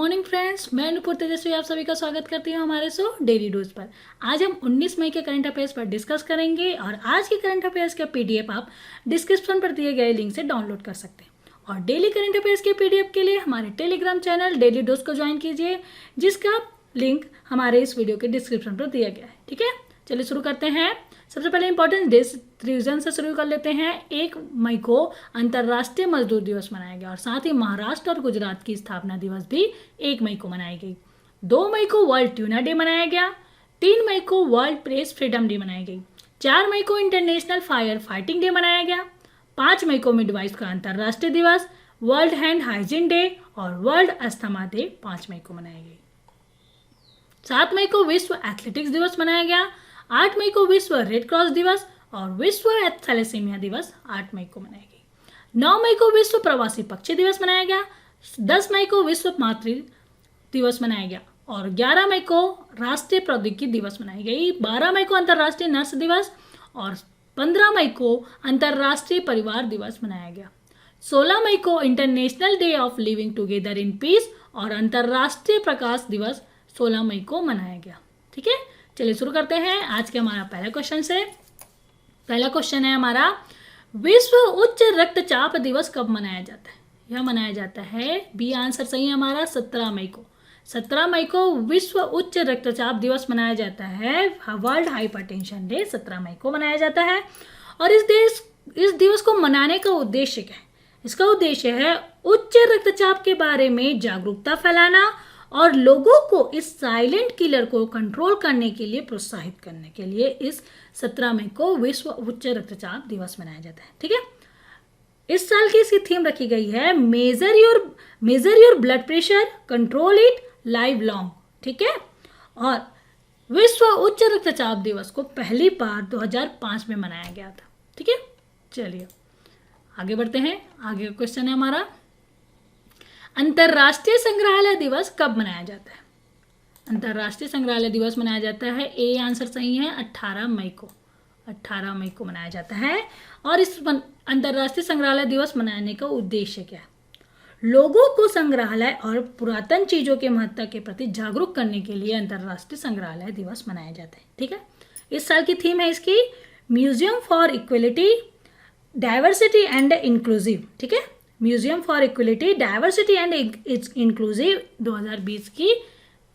Morning friends, मैं नुपुर तेजस्वी आप सभी का स्वागत करती हूँ हमारे शो डेली डोज पर। आज हम 19 मई के करंट अफेयर्स पर डिस्कस करेंगे और आज के करंट अफेयर्स का पीडीएफ आप डिस्क्रिप्शन पर दिए गए लिंक से डाउनलोड कर सकते हैं। और डेली करंट अफेयर्स के पीडीएफ के लिए हमारे टेलीग्राम चैनल डेली डोज को ज्वाइन कीजिए, जिसका लिंक हमारे इस वीडियो के डिस्क्रिप्शन पर दिया गया है। ठीक है, चलिए शुरू करते हैं। सबसे पहले इंपॉर्टेंट डेज रिविजन से शुरू कर लेते हैं। 1 मई को अंतर्राष्ट्रीय मजदूर दिवस मनाया गया और साथ ही महाराष्ट्र और गुजरात की स्थापना दिवस भी 1 मई को मनाई गई। 2 मई को वर्ल्ड ट्यूना डे मनाया गया। 3 मई को वर्ल्ड प्रेस फ्रीडम डे मनाई गई। 4 मई को इंटरनेशनल फायर फाइटिंग डे मनाया गया। 5 मई को मिडवाइफ का अंतर्राष्ट्रीय दिवस, वर्ल्ड हैंड हाइजीन डे और वर्ल्ड अस्थमा डे 5 मई को मनाई गई। 7 मई को विश्व एथलेटिक्स दिवस मनाया गया। 8 मई को विश्व रेड क्रॉस दिवस और विश्व थैलेसीमिया दिवस 8 मई को मनाई गई। 9 मई को विश्व प्रवासी पक्षी दिवस मनाया गया। 10 मई को विश्व मातृ दिवस मनाया गया और 11 मई को राष्ट्रीय प्रौद्योगिकी दिवस मनाई गई। 12 मई को अंतर्राष्ट्रीय नर्स दिवस और 15 मई को अंतर्राष्ट्रीय परिवार दिवस मनाया गया। 16 मई को international day of living together in peace और अंतर्राष्ट्रीय प्रकाश दिवस 16 मई को मनाया गया। ठीक है, चलिए शुरू करते हैं आज के हमारा पहला क्वेश्चन से। पहला क्वेश्चन है हमारा, विश्व उच्च रक्तचाप दिवस कब मनाया जाता है? यह मनाया जाता है, बी आंसर सही है हमारा, 17 मई को। 17 मई को विश्व उच्च रक्तचाप दिवस मनाया जाता है। वर्ल्ड हाइपरटेंशन डे 17 मई को मनाया जाता है। और इस दिवस को मनाने का उद्देश्य क्या है? इसका उद्देश्य है उच्च रक्तचाप के बारे में जागरूकता फैलाना और लोगों को इस साइलेंट किलर को कंट्रोल करने के लिए प्रोत्साहित करने के लिए इस 17 मई को विश्व उच्च रक्तचाप दिवस मनाया जाता है। ठीक है, इस साल की इसकी थीम रखी गई है major your blood pressure, control it, live long. ठीक है, और विश्व उच्च रक्तचाप दिवस को पहली बार 2005 में मनाया गया था। ठीक है, चलिए आगे बढ़ते हैं। आगे का क्वेश्चन है हमारा, अंतर्राष्ट्रीय संग्रहालय दिवस कब मनाया जाता है? अंतर्राष्ट्रीय संग्रहालय दिवस मनाया जाता है, ए आंसर सही है, 18 मई को। 18 मई को मनाया जाता है। और इस अंतर्राष्ट्रीय संग्रहालय दिवस मनाने का उद्देश्य क्या है? लोगों को संग्रहालय और पुरातन चीजों के महत्व के प्रति जागरूक करने के लिए अंतर्राष्ट्रीय संग्रहालय दिवस मनाया जाता है। ठीक है, इस साल की थीम है इसकी museum for equality, diversity and inclusive. ठीक है, museum for equality, diversity and inclusive 2020 की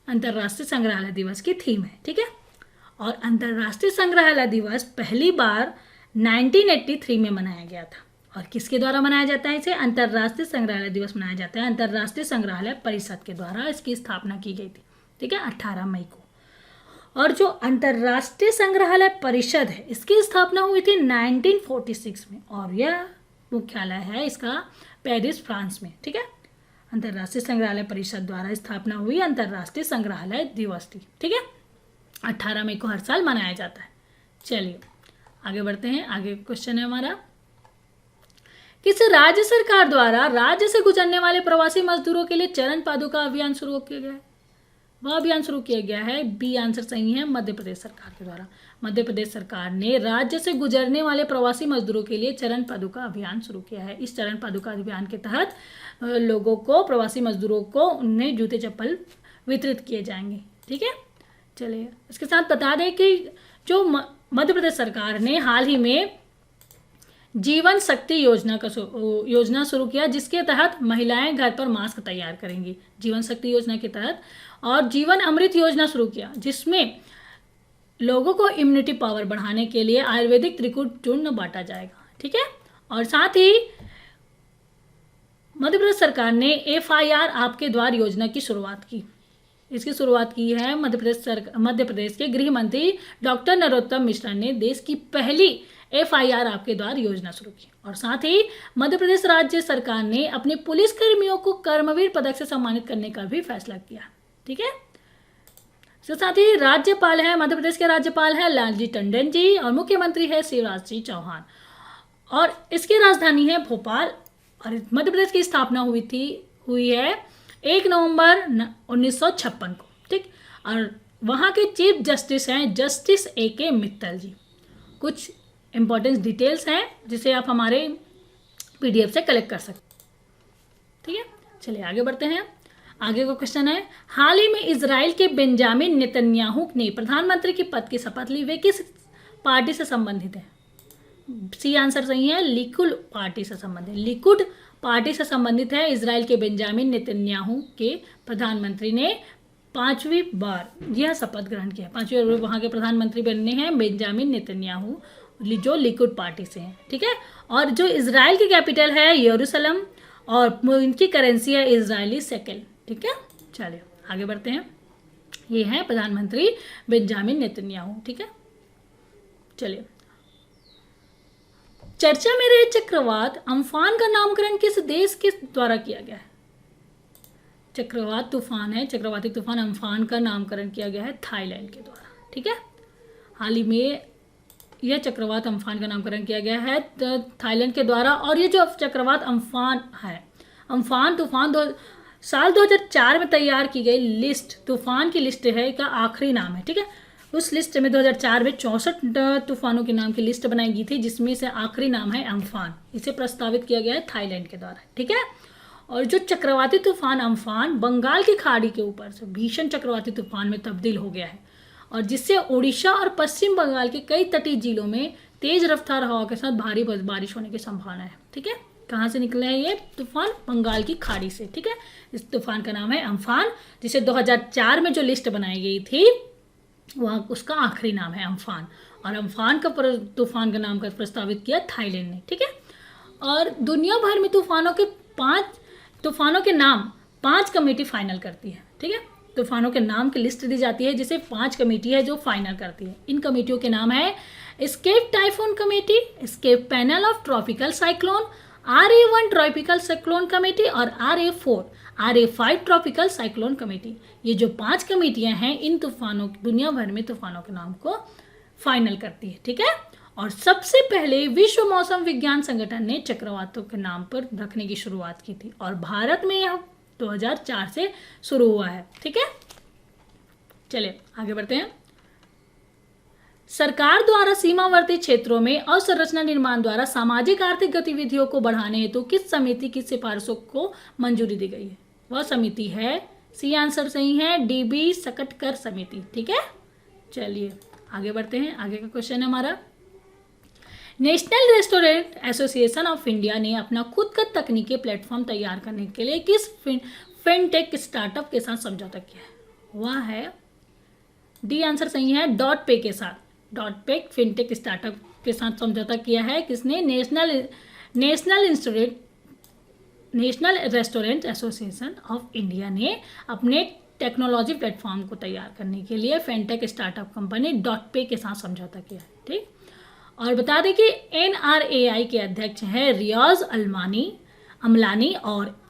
अंतर्राष्ट्रीय संग्रहालय दिवस की थीम है। ठीक है, और अंतर्राष्ट्रीय संग्रहालय दिवस पहली बार 1983 में मनाया गया था। और किसके द्वारा मनाया जाता है इसे? अंतर्राष्ट्रीय संग्रहालय दिवस मनाया जाता है अंतर्राष्ट्रीय संग्रहालय परिषद के द्वारा इसकी स्थापना की गई थी। ठीक है, 18 मई को। और जो अंतर्राष्ट्रीय संग्रहालय परिषद है, इसकी स्थापना हुई थी 1946 में और यह मुख्यालय है इसका पेरिस, फ्रांस में। ठीक है, अंतर्राष्ट्रीय संग्रहालय परिषद द्वारा स्थापना हुई अंतर्राष्ट्रीय संग्रहालय दिवस थी। ठीक है, 18 मई को हर साल मनाया जाता है। चलिए आगे बढ़ते हैं। आगे क्वेश्चन है हमारा, किस राज्य सरकार द्वारा राज्य से गुजरने वाले प्रवासी मजदूरों के लिए चरण पादुका अभियान शुरू किया गया है? वह अभियान शुरू किया गया है, बी आंसर सही है, मध्य प्रदेश सरकार के द्वारा। मध्य प्रदेश सरकार ने राज्य से गुजरने वाले प्रवासी मजदूरों के लिए चरण पादुका अभियान शुरू किया है। इस चरण पादुका अभियान के तहत लोगों को, प्रवासी मजदूरों को, उन्हें जूते चप्पल वितरित किए जाएंगे। ठीक है, चलिए इसके साथ बता दें कि जो मध्य प्रदेश सरकार ने हाल ही में जीवन शक्ति योजना शुरू किया, जिसके तहत महिलाएं घर पर मास्क तैयार करेंगी। जीवन शक्ति योजना के तहत और जीवन अमृत योजना शुरू किया, जिसमें लोगों को इम्यूनिटी पावर बढ़ाने के लिए आयुर्वेदिक त्रिकुट चूर्ण बांटा जाएगा। ठीक है, और साथ ही मध्य प्रदेश सरकार ने FIR आपके द्वार योजना की शुरुआत की। इसकी शुरुआत की है मध्य प्रदेश के गृह मंत्री डॉक्टर नरोत्तम मिश्रा ने देश की पहली FIR आपके द्वार योजना शुरू की। और साथ ही मध्य प्रदेश राज्य सरकार ने अपने पुलिस कर्मियों को कर्मवीर पदक से सम्मानित करने का भी फैसला किया। ठीक है, साथ ही राज्यपाल है, मध्य प्रदेश के राज्यपाल है लालजी टंडन जी और मुख्यमंत्री है शिवराज सिंह चौहान। और इसकी राजधानी है भोपाल। और मध्य प्रदेश की स्थापना हुई है 1 नवंबर 1956 को। ठीक, और वहाँ के चीफ जस्टिस हैं जस्टिस AK मित्तल जी। कुछ इंपॉर्टेंट डिटेल्स हैं जिसे आप हमारे PDF से कलेक्ट कर सकते हैं। ठीक है, चलिए आगे बढ़ते हैं। आगे का क्वेश्चन है, हाल ही में इजराइल के बेंजामिन नेतन्याहू ने प्रधानमंत्री की पद की शपथ ली, वे किस पार्टी से संबंधित है? सी आंसर सही है, लिकुड पार्टी से संबंधित, लिकुड पार्टी से संबंधित है। इजराइल के बेंजामिन नेतन्याहू के प्रधानमंत्री ने 5वीं बार यह शपथ ग्रहण किया, 5वीं बार वहाँ के प्रधानमंत्री बनने हैं बेंजामिन नेतन्याहू, जो लिकुड पार्टी से हैं, ठीक है। और जो इजराइल की कैपिटल है यरूशलेम, और इनकी करेंसी है इजरायली शेकेल, ठीक है। चलिए आगे बढ़ते हैं, ये है प्रधानमंत्री बेंजामिन नेतन्याहू, ठीक है। चलिए, चर्चा में रहे चक्रवात अम्फान का नामकरण किस देश के द्वारा किया गया है? चक्रवात तूफान है, चक्रवाती तूफान अम्फान का नामकरण किया गया है थाईलैंड के द्वारा, ठीक है। हाल ही में यह चक्रवात अम्फान का नामकरण किया गया है थाईलैंड के द्वारा। और ये जो चक्रवात अम्फान है, अम्फान तूफान साल 2004 में तैयार की गई लिस्ट, तूफान की लिस्ट है का आखिरी नाम है, ठीक है। उस लिस्ट में 2004 में 64 तूफानों के नाम की लिस्ट बनाई गई थी, जिसमें से आखिरी नाम है अम्फान। इसे प्रस्तावित किया गया है थाईलैंड के द्वारा, ठीक है। और जो चक्रवाती तूफान अम्फान बंगाल की खाड़ी के ऊपर से भीषण चक्रवाती तूफान में तब्दील हो गया है, और जिससे उड़ीसा और पश्चिम बंगाल के कई तटीय जिलों में तेज रफ्तार हवा के साथ भारी बारिश होने की संभावना है, ठीक है। कहाँ से निकला है ये तूफान? बंगाल की खाड़ी से, ठीक है। इस तूफान का नाम है अम्फान, जिसे 2004 में जो लिस्ट बनाई गई थी वहाँ उसका आखिरी नाम है अम्फान। और अम्फान का तूफान का नाम प्रस्तावित किया थाईलैंड ने, ठीक है। और दुनिया भर में तूफानों के नाम 5 कमेटी फाइनल करती है, ठीक है। तूफानों के नाम की लिस्ट दी जाती है, जिसे 5 कमेटी है जो फाइनल करती है। इन कमेटियों के नाम है escape typhoon committee, escape panel of tropical cyclone, RA1 tropical cyclone committee और RA5 ट्रॉपिकल साइक्लोन कमेटी। ये जो 5 कमेटियां हैं इन तूफानों, दुनिया भर में तूफानों के नाम को फाइनल करती है, ठीक है। और सबसे पहले विश्व मौसम विज्ञान संगठन ने चक्रवातों के नाम पर रखने की शुरुआत की थी, और भारत में यह 2004 से शुरू हुआ है, ठीक है। चलिए आगे बढ़ते हैं। सरकार द्वारा सीमावर्ती क्षेत्रों में अवसंरचना निर्माण द्वारा सामाजिक आर्थिक गतिविधियों को बढ़ाने हेतु किस समिति की सिफारिशों को मंजूरी दी गई है? वह समिति है, सी आंसर सही है, DB सकटकर समिति, ठीक है। चलिए आगे बढ़ते हैं, आगे का क्वेश्चन है हमारा, national restaurant association of India ने अपना खुद का तकनीकी प्लेटफॉर्म तैयार करने के लिए किस फिनटेक स्टार्टअप के साथ समझौता किया है? वह है, डी आंसर सही है, डॉट पे के साथ, डॉट पे फिनटेक स्टार्टअप के साथ समझौता किया है। किसने? National restaurant association of India ने अपने टेक्नोलॉजी प्लेटफॉर्म को तैयार करने के लिए फिनटेक स्टार्टअप कंपनी डॉट पे के साथ समझौता किया है, ठीक। और बता दें कि NRAI के अध्यक्ष हैं रियाज अमलानी, और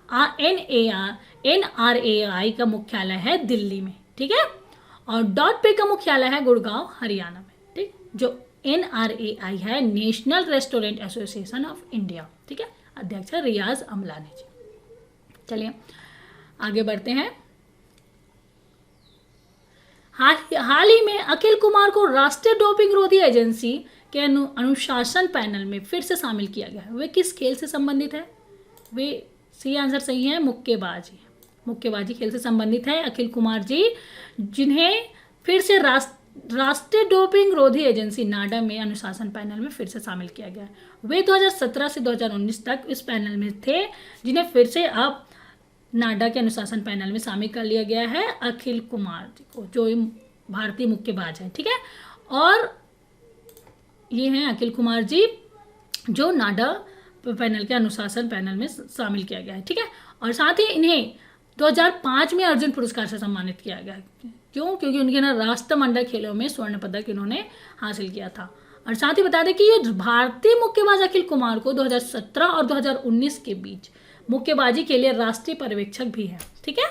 NRAI का मुख्यालय है दिल्ली में, ठीक है। और डॉट पे का मुख्यालय है गुड़गांव, हरियाणा में, ठीक। जो NRAI है, national restaurant association of India, ठीक है, अध्यक्ष है रियाज अमलानी जी। चलिए आगे बढ़ते हैं। हाल ही में अखिल कुमार को राष्ट्रीय डोपिंग रोधी एजेंसी के अनुशासन पैनल में फिर से शामिल किया गया है। वे किस खेल से संबंधित है? वे, सी आंसर सही है, मुक्केबाजी खेल से संबंधित है अखिल कुमार जी, जिन्हें फिर से राष्ट्रीय डोपिंग रोधी एजेंसी नाडा में अनुशासन पैनल में फिर से शामिल किया गया है। वे 2017 से 2019 तक इस पैनल में थे, जिन्हें फिर से अब नाडा के अनुशासन पैनल में शामिल कर लिया गया है अखिल कुमार जी को, जो भारतीय मुक्केबाज हैं, ठीक है। और ये हैं अखिल कुमार जी, जो नाडा पैनल के अनुशासन पैनल में शामिल किया गया है, ठीक है। और साथ ही इन्हें 2005 में अर्जुन पुरस्कार से सम्मानित किया गया है। क्यों? क्योंकि उनके ना राष्ट्रमंडल खेलों में स्वर्ण पदक इन्होंने हासिल किया था। और साथ ही बता दें कि ये भारतीय मुक्केबाज अखिल कुमार को 2017 और 2019 के बीच मुक्केबाजी के लिए राष्ट्रीय पर्यवेक्षक भी है, ठीक है।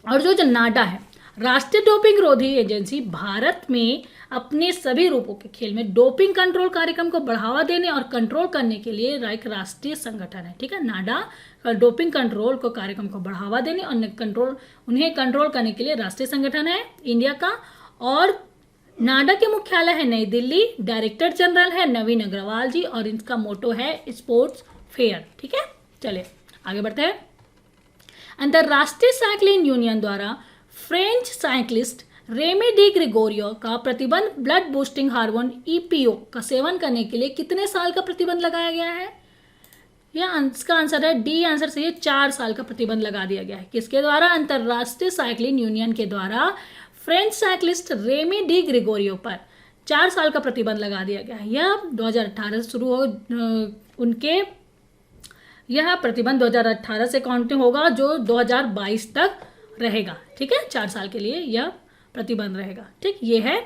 और जो नाडा है, राष्ट्रीय डोपिंग रोधी एजेंसी, भारत में अपने सभी रूपों के खेल में डोपिंग कंट्रोल कार्यक्रम को बढ़ावा देने और कंट्रोल करने के लिए एक राष्ट्रीय संगठन है, ठीक है। नाडा डोपिंग कंट्रोल को कार्यक्रम को बढ़ावा देने और उन्हें कंट्रोल करने के लिए राष्ट्रीय संगठन है इंडिया का। और नाडा के मुख्यालय है नई दिल्ली, डायरेक्टर जनरल है नवीन अग्रवाल जी, और इनका मोटो है स्पोर्ट्स फेयर, ठीक है। चलिए आगे बढ़ते हैं। अंतर्राष्ट्रीय साइक्लिंग यूनियन द्वारा French cyclist Remy Di Gregorio का प्रतिबंध ब्लड बूस्टिंग हार्मोन ईपीओ का सेवन करने के लिए कितने साल का प्रतिबंध लगाया गया है? इसका आंसर है डी आंसर सही है, 4 साल का प्रतिबंध लगा दिया गया है। किसके द्वारा? अंतर्राष्ट्रीय साइक्लिंग यूनियन के द्वारा French cyclist Remy Di Gregorio पर 4 साल का प्रतिबंध लगा दिया गया है। यह 2018 से शुरू हो उनके यह प्रतिबंध 2018 से काउंटिंग होगा, जो 2022 तक रहेगा। ठीक है, 4 साल के लिए यह प्रतिबंध रहेगा। ठीक, ये है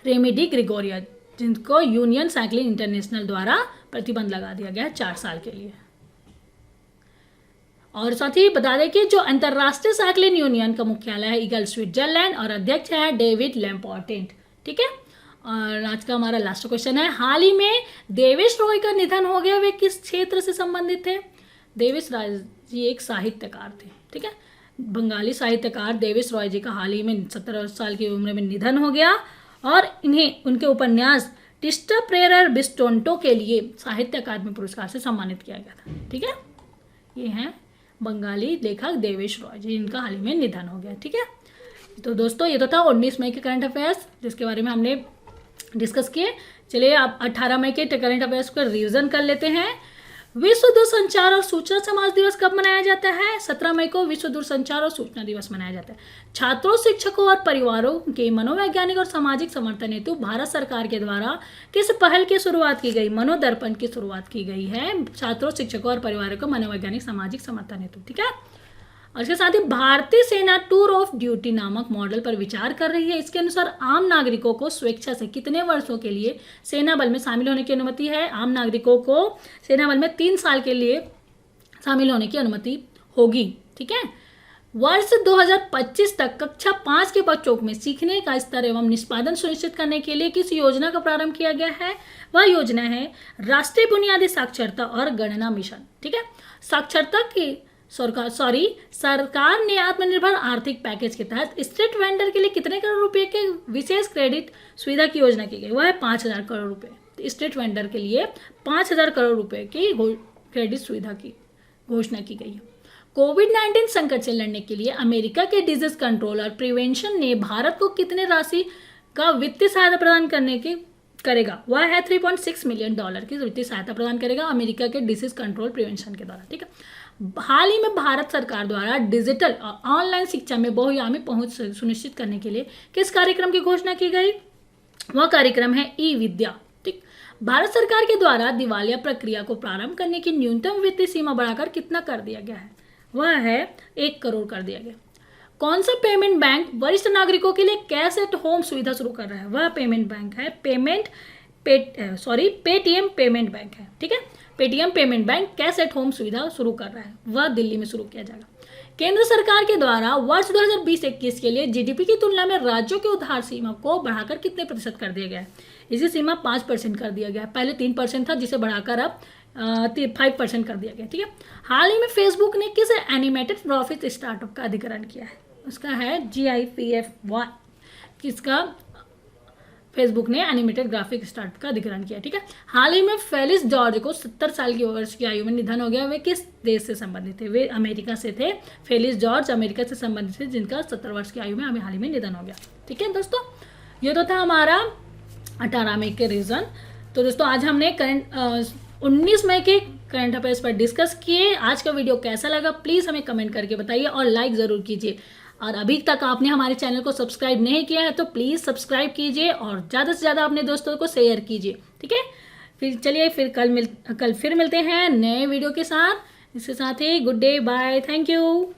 रेमी डी ग्रेगोरियो, जिनको यूनियन साइक्लिंग इंटरनेशनल द्वारा प्रतिबंध लगा दिया गया है 4 साल के लिए। और साथ ही बता दें कि जो अंतर्राष्ट्रीय साइक्लिंग यूनियन का मुख्यालय है ईगल, स्विट्जरलैंड, और अध्यक्ष है डेविड लैम्पोर्टेंट। ठीक है, और आज का हमारा लास्ट क्वेश्चन है, हाल ही में देवेश रॉय का निधन हो गया, वे किस क्षेत्र से संबंधित थे? देवेश रॉय जी एक साहित्यकार थे। ठीक है, बंगाली साहित्यकार देवेश रॉय जी का हाल ही में 17 साल की उम्र में निधन हो गया, और इन्हें उनके उपन्यास टिस्टा प्रेरर बिस्टोंटो के लिए साहित्य अकादमी पुरस्कार से सम्मानित किया गया था। ठीक है, ये हैं बंगाली लेखक देवेश रॉय जी, इनका हाल ही में निधन हो गया। ठीक है, तो दोस्तों ये तो था 19 मई के करंट अफेयर्स, जिसके बारे में हमने डिस्कस किए। चलिए आप 18 मई के करंट अफेयर्स को रिवीजन कर लेते हैं। विश्व दूरसंचार और सूचना समाज दिवस कब मनाया जाता है? 17 मई को विश्व दूरसंचार और सूचना दिवस मनाया जाता है। छात्रों, शिक्षकों और परिवारों के मनोवैज्ञानिक और सामाजिक समर्थन हेतु भारत सरकार के द्वारा किस पहल की शुरुआत की गई? मनोदर्पण की शुरुआत की गई है छात्रों, शिक्षकों और परिवारों को मनोवैज्ञानिक सामाजिक समर्थन हेतु। ठीक है, और इसके साथ ही भारतीय सेना टूर ऑफ ड्यूटी नामक मॉडल पर विचार कर रही है। इसके अनुसार आम नागरिकों को स्वेच्छा से कितने वर्षों के लिए सेना बल में शामिल होने की अनुमति है? आम नागरिकों को सेना बल में 3 साल के लिए शामिल होने की अनुमति होगी। ठीक है, वर्ष 2025 तक कक्षा 5 के बच्चों में सीखने का स्तर एवं निष्पादन सुनिश्चित करने के लिए किस योजना का प्रारंभ किया गया है? वह योजना है राष्ट्रीय बुनियादी साक्षरता और गणना मिशन। ठीक है, साक्षरता की सरकार ने आत्मनिर्भर आर्थिक पैकेज के तहत स्ट्रीट वेंडर के लिए कितने करोड़ रुपए के विशेष क्रेडिट सुविधा की योजना की गई? वह है 5,000 करोड़ रुपए। स्ट्रीट वेंडर के लिए 5,000 करोड़ रुपए की क्रेडिट सुविधा की घोषणा की गई है। कोविड-19 संकट से लड़ने के लिए अमेरिका के डिजीज कंट्रोल और प्रिवेंशन ने भारत को कितने राशि का वित्तीय सहायता प्रदान करेगा? वह है $3.6 मिलियन की वित्तीय सहायता प्रदान करेगा अमेरिका के डिजीज कंट्रोल प्रिवेंशन के द्वारा। ठीक है, हाल ही में भारत सरकार द्वारा डिजिटल और ऑनलाइन शिक्षा में बहुआयामी पहुंच सुनिश्चित करने के लिए किस कार्यक्रम की घोषणा की गई? वह कार्यक्रम है ई विद्या। ठीक, भारत सरकार के द्वारा दिवालिया प्रक्रिया को प्रारंभ करने की न्यूनतम वित्तीय सीमा बढ़ाकर कितना कर दिया गया है? वह है 1 करोड़ कर दिया गया। कौन सा पेमेंट बैंक वरिष्ठ नागरिकों के लिए कैश एट होम सुविधा शुरू कर रहा है? वह पेमेंट बैंक है पेटीएम पेमेंट बैंक है। ठीक है, Paytm payment bank cash at home सुविधा शुरू कर रहा है, वह दिल्ली में शुरू किया जाएगा। केंद्र सरकार के द्वारा वर्ष 2020-21 के लिए जीडीपी की तुलना में राज्यों की उधार सीमा को बढ़ाकर कितने प्रतिशत कर दिया गया है? इसी सीमा 5% कर दिया गया है। पहले 3% था, जिसे बढ़ाकर अब 5% कर दिया गया। ठीक है, हाल ही में फेसबुक ने किस एनिमेटेड ग्राफिक्स स्टार्टअप का अधिग्रहण किया है? उसका है GIFY। किसका? फेसबुक ने एनिमेटेड ग्राफिक स्टार्ट का अधिग्रहण किया। ठीक है, हाल ही में फेलिस जॉर्ज को 70 साल की वर्ष की आयु में निधन हो गया। वे किस देश से संबंधित थे? वे अमेरिका से थे। फेलिस जॉर्ज अमेरिका से संबंधित थे, जिनका 70 वर्ष की आयु में हाल ही में निधन हो गया। ठीक है दोस्तों, ये तो था हमारा 18 मई के रीजन। तो दोस्तों आज हमने 19 मई के करंट अफेयर्स पर डिस्कस किए। आज का वीडियो कैसा लगा प्लीज़ हमें कमेंट करके बताइए और लाइक ज़रूर कीजिए। और अभी तक आपने हमारे चैनल को सब्सक्राइब नहीं किया है तो प्लीज़ सब्सक्राइब कीजिए और ज़्यादा से ज़्यादा अपने दोस्तों को शेयर कीजिए। ठीक है, फिर चलिए फिर कल फिर मिलते हैं नए वीडियो के साथ। इसके साथ ही good day, bye, thank you.